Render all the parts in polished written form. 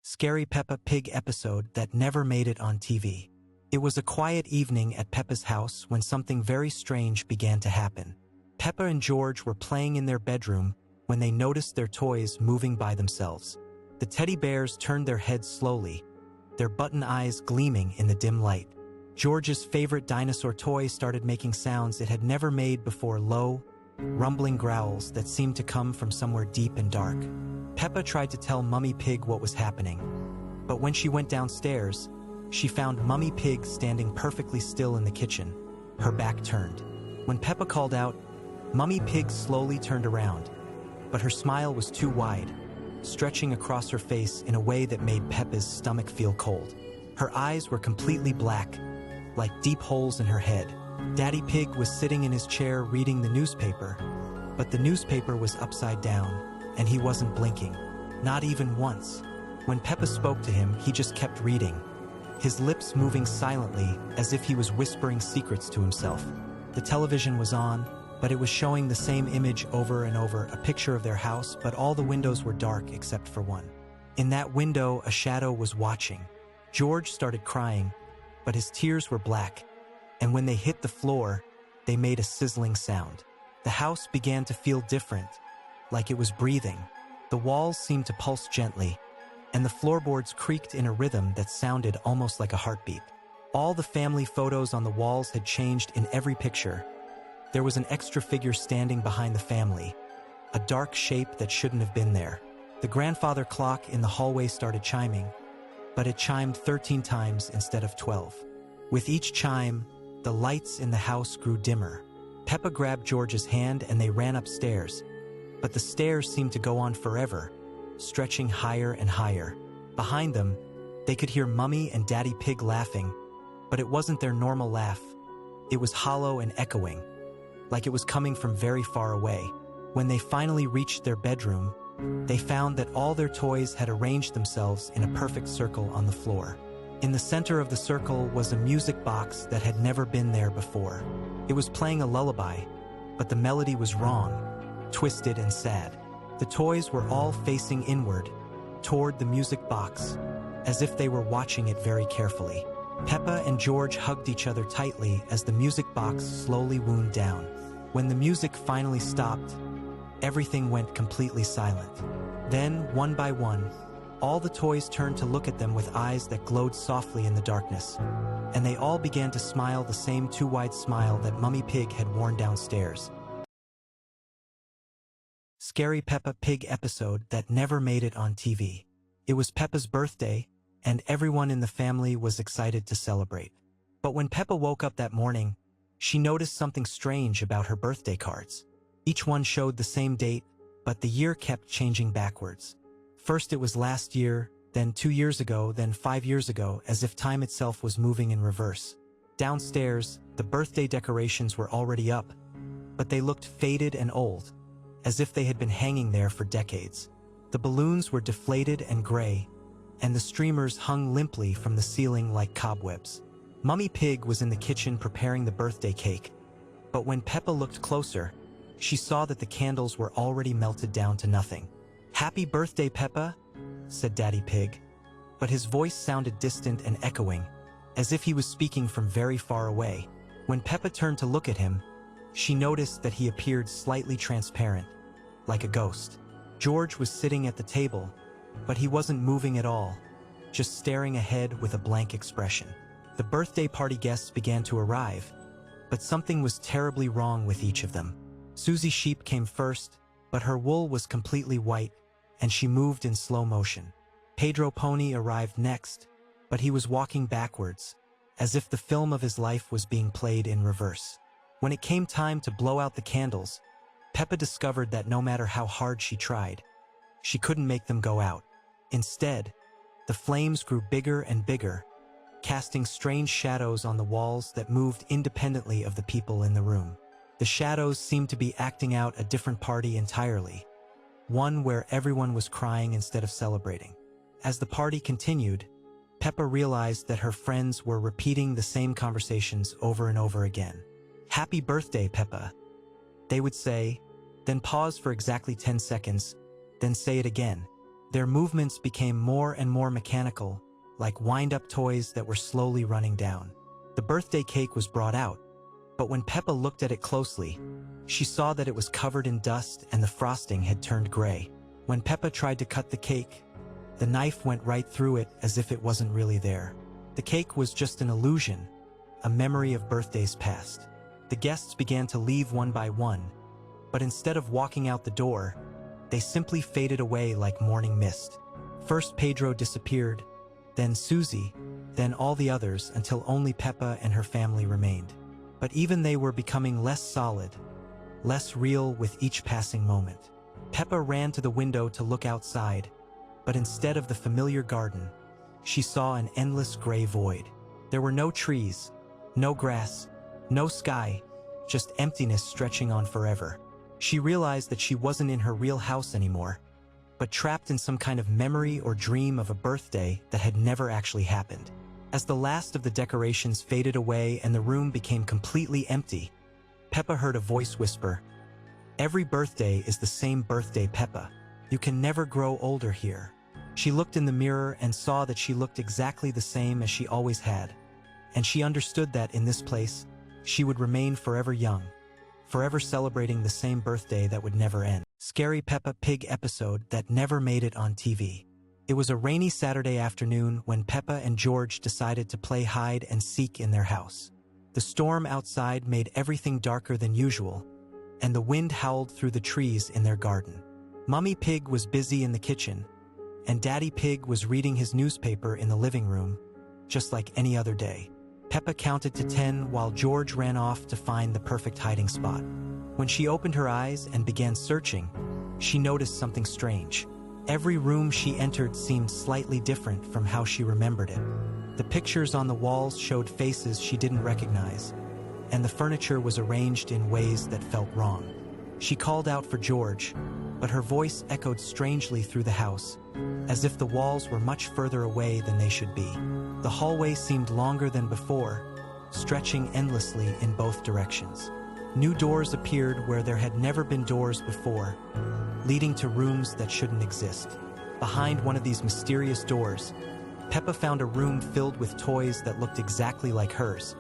Scary Peppa Pig episode that never made it on TV. It was a quiet evening at Peppa's house when something very strange began to happen. Peppa and George were playing in their bedroom when they noticed their toys moving by themselves. The teddy bears turned their heads slowly, their button eyes gleaming in the dim light. George's favorite dinosaur toy started making sounds it had never made before, low, rumbling growls that seemed to come from somewhere deep and dark. Peppa tried to tell Mummy Pig what was happening, but when she went downstairs, she found Mummy Pig standing perfectly still in the kitchen, her back turned. When Peppa called out, Mummy Pig slowly turned around, but her smile was too wide, stretching across her face in a way that made Peppa's stomach feel cold. Her eyes were completely black, like deep holes in her head. Daddy Pig was sitting in his chair reading the newspaper, but the newspaper was upside down, and he wasn't blinking, not even once. When Peppa spoke to him, he just kept reading, his lips moving silently as if he was whispering secrets to himself. The television was on, but it was showing the same image over and over, a picture of their house, but all the windows were dark except for one. In that window, a shadow was watching. George started crying, but his tears were black, and when they hit the floor, they made a sizzling sound. The house began to feel different, like it was breathing. The walls seemed to pulse gently, and the floorboards creaked in a rhythm that sounded almost like a heartbeat. All the family photos on the walls had changed in every picture. There was an extra figure standing behind the family, a dark shape that shouldn't have been there. The grandfather clock in the hallway started chiming, but it chimed 13 times instead of 12. With each chime, the lights in the house grew dimmer. Peppa grabbed George's hand and they ran upstairs, but the stairs seemed to go on forever, stretching higher and higher. Behind them, they could hear Mummy and Daddy Pig laughing, but it wasn't their normal laugh. It was hollow and echoing, like it was coming from very far away. When they finally reached their bedroom, they found that all their toys had arranged themselves in a perfect circle on the floor. In the center of the circle was a music box that had never been there before. It was playing a lullaby, but the melody was wrong, twisted and sad. The toys were all facing inward, toward the music box, as if they were watching it very carefully. Peppa and George hugged each other tightly as the music box slowly wound down. When the music finally stopped, everything went completely silent. Then, one by one, all the toys turned to look at them with eyes that glowed softly in the darkness, and they all began to smile, the same too-wide smile that Mummy Pig had worn downstairs. Scary Peppa Pig episode that never made it on TV. It was Peppa's birthday, and everyone in the family was excited to celebrate. But when Peppa woke up that morning, she noticed something strange about her birthday cards. Each one showed the same date, but the year kept changing backwards. First it was last year, then 2 years ago, then 5 years ago, as if time itself was moving in reverse. Downstairs, the birthday decorations were already up, but they looked faded and old, as if they had been hanging there for decades. The balloons were deflated and gray, and the streamers hung limply from the ceiling like cobwebs. Mummy Pig was in the kitchen preparing the birthday cake, but when Peppa looked closer, she saw that the candles were already melted down to nothing. "Happy birthday, Peppa," said Daddy Pig, but his voice sounded distant and echoing, as if he was speaking from very far away. When Peppa turned to look at him, she noticed that he appeared slightly transparent, like a ghost. George was sitting at the table, but he wasn't moving at all, just staring ahead with a blank expression. The birthday party guests began to arrive, but something was terribly wrong with each of them. Susie Sheep came first, but her wool was completely white, and she moved in slow motion. Pedro Pony arrived next, but he was walking backwards, as if the film of his life was being played in reverse. When it came time to blow out the candles, Peppa discovered that no matter how hard she tried, she couldn't make them go out. Instead, the flames grew bigger and bigger, casting strange shadows on the walls that moved independently of the people in the room. The shadows seemed to be acting out a different party entirely, one where everyone was crying instead of celebrating. As the party continued, Peppa realized that her friends were repeating the same conversations over and over again. "Happy birthday, Peppa," they would say, then pause for exactly 10 seconds, then say it again. Their movements became more and more mechanical, like wind-up toys that were slowly running down. The birthday cake was brought out, but when Peppa looked at it closely, she saw that it was covered in dust and the frosting had turned gray. When Peppa tried to cut the cake, the knife went right through it as if it wasn't really there. The cake was just an illusion, a memory of birthdays past. The guests began to leave one by one, but instead of walking out the door, they simply faded away like morning mist. First Pedro disappeared, then Susie, then all the others until only Peppa and her family remained. But even they were becoming less solid, less real with each passing moment. Peppa ran to the window to look outside, but instead of the familiar garden, she saw an endless gray void. There were no trees, no grass, no sky, just emptiness stretching on forever. She realized that she wasn't in her real house anymore, but trapped in some kind of memory or dream of a birthday that had never actually happened. As the last of the decorations faded away and the room became completely empty, Peppa heard a voice whisper, "Every birthday is the same birthday, Peppa. You can never grow older here." She looked in the mirror and saw that she looked exactly the same as she always had, and she understood that in this place, she would remain forever young, forever celebrating the same birthday that would never end. Scary Peppa Pig episode that never made it on TV. It was a rainy Saturday afternoon when Peppa and George decided to play hide and seek in their house. The storm outside made everything darker than usual, and the wind howled through the trees in their garden. Mummy Pig was busy in the kitchen, and Daddy Pig was reading his newspaper in the living room, just like any other day. Peppa counted to 10 while George ran off to find the perfect hiding spot. When she opened her eyes and began searching, she noticed something strange. Every room she entered seemed slightly different from how she remembered it. The pictures on the walls showed faces she didn't recognize, and the furniture was arranged in ways that felt wrong. She called out for George, but her voice echoed strangely through the house, as if the walls were much further away than they should be. The hallway seemed longer than before, stretching endlessly in both directions. New doors appeared where there had never been doors before, leading to rooms that shouldn't exist. Behind one of these mysterious doors, Peppa found a room filled with toys that looked exactly like hers,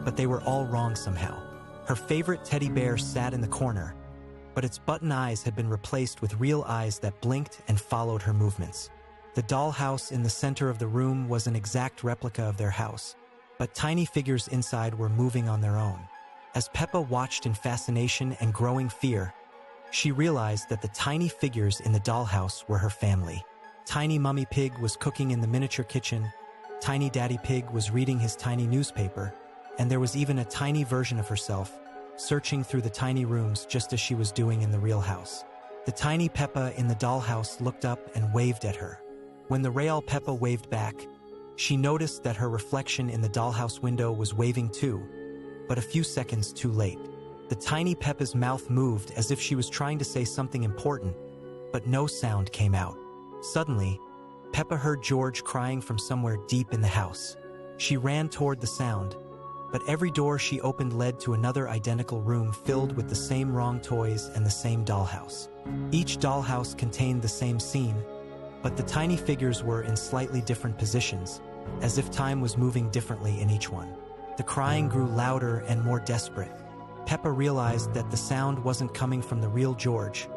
but they were all wrong somehow. Her favorite teddy bear sat in the corner, but its button eyes had been replaced with real eyes that blinked and followed her movements. The dollhouse in the center of the room was an exact replica of their house, but tiny figures inside were moving on their own. As Peppa watched in fascination and growing fear, she realized that the tiny figures in the dollhouse were her family. Tiny Mummy Pig was cooking in the miniature kitchen, Tiny Daddy Pig was reading his tiny newspaper, and there was even a tiny version of herself, searching through the tiny rooms just as she was doing in the real house. The tiny Peppa in the dollhouse looked up and waved at her. When the real Peppa waved back, she noticed that her reflection in the dollhouse window was waving too, but a few seconds too late. The tiny Peppa's mouth moved as if she was trying to say something important, but no sound came out. Suddenly, Peppa heard George crying from somewhere deep in the house. She ran toward the sound, but every door she opened led to another identical room filled with the same wrong toys and the same dollhouse. Each dollhouse contained the same scene, but the tiny figures were in slightly different positions, as if time was moving differently in each one. The crying grew louder and more desperate. Peppa realized that the sound wasn't coming from the real George,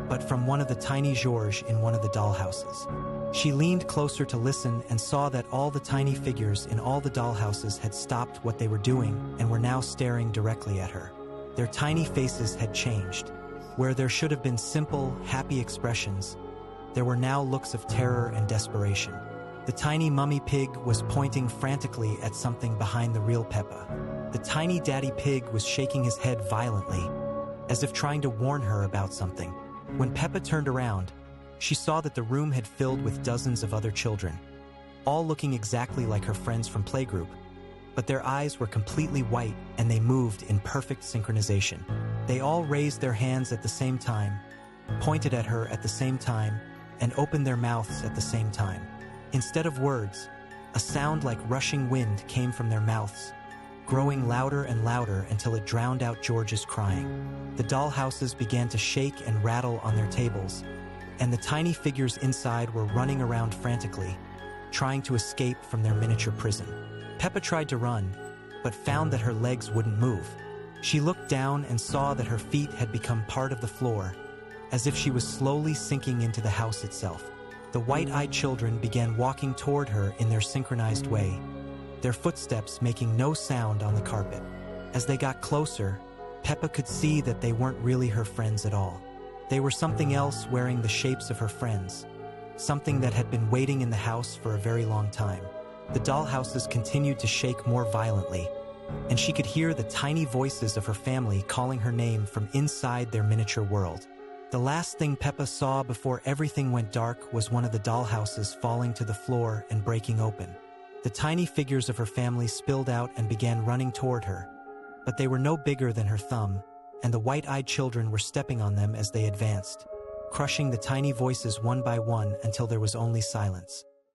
but from one of the tiny George in one of the dollhouses. She leaned closer to listen and saw that all the tiny figures in all the dollhouses had stopped what they were doing and were now staring directly at her. Their tiny faces had changed. Where there should have been simple, happy expressions, there were now looks of terror and desperation. The tiny Mummy Pig was pointing frantically at something behind the real Peppa. The tiny Daddy Pig was shaking his head violently, as if trying to warn her about something. When Peppa turned around, she saw that the room had filled with dozens of other children, all looking exactly like her friends from playgroup, but their eyes were completely white and they moved in perfect synchronization. They all raised their hands at the same time, pointed at her at the same time, and opened their mouths at the same time. Instead of words, a sound like rushing wind came from their mouths, growing louder and louder until it drowned out George's crying. The dollhouses began to shake and rattle on their tables, and the tiny figures inside were running around frantically, trying to escape from their miniature prison. Peppa tried to run, but found that her legs wouldn't move. She looked down and saw that her feet had become part of the floor, as if she was slowly sinking into the house itself. The white-eyed children began walking toward her in their synchronized way, their footsteps making no sound on the carpet. As they got closer, Peppa could see that they weren't really her friends at all. They were something else wearing the shapes of her friends, something that had been waiting in the house for a very long time. The dollhouses continued to shake more violently, and she could hear the tiny voices of her family calling her name from inside their miniature world. The last thing Peppa saw before everything went dark was one of the dollhouses falling to the floor and breaking open. The tiny figures of her family spilled out and began running toward her, but they were no bigger than her thumb, and the white-eyed children were stepping on them as they advanced, crushing the tiny voices one by one until there was only silence.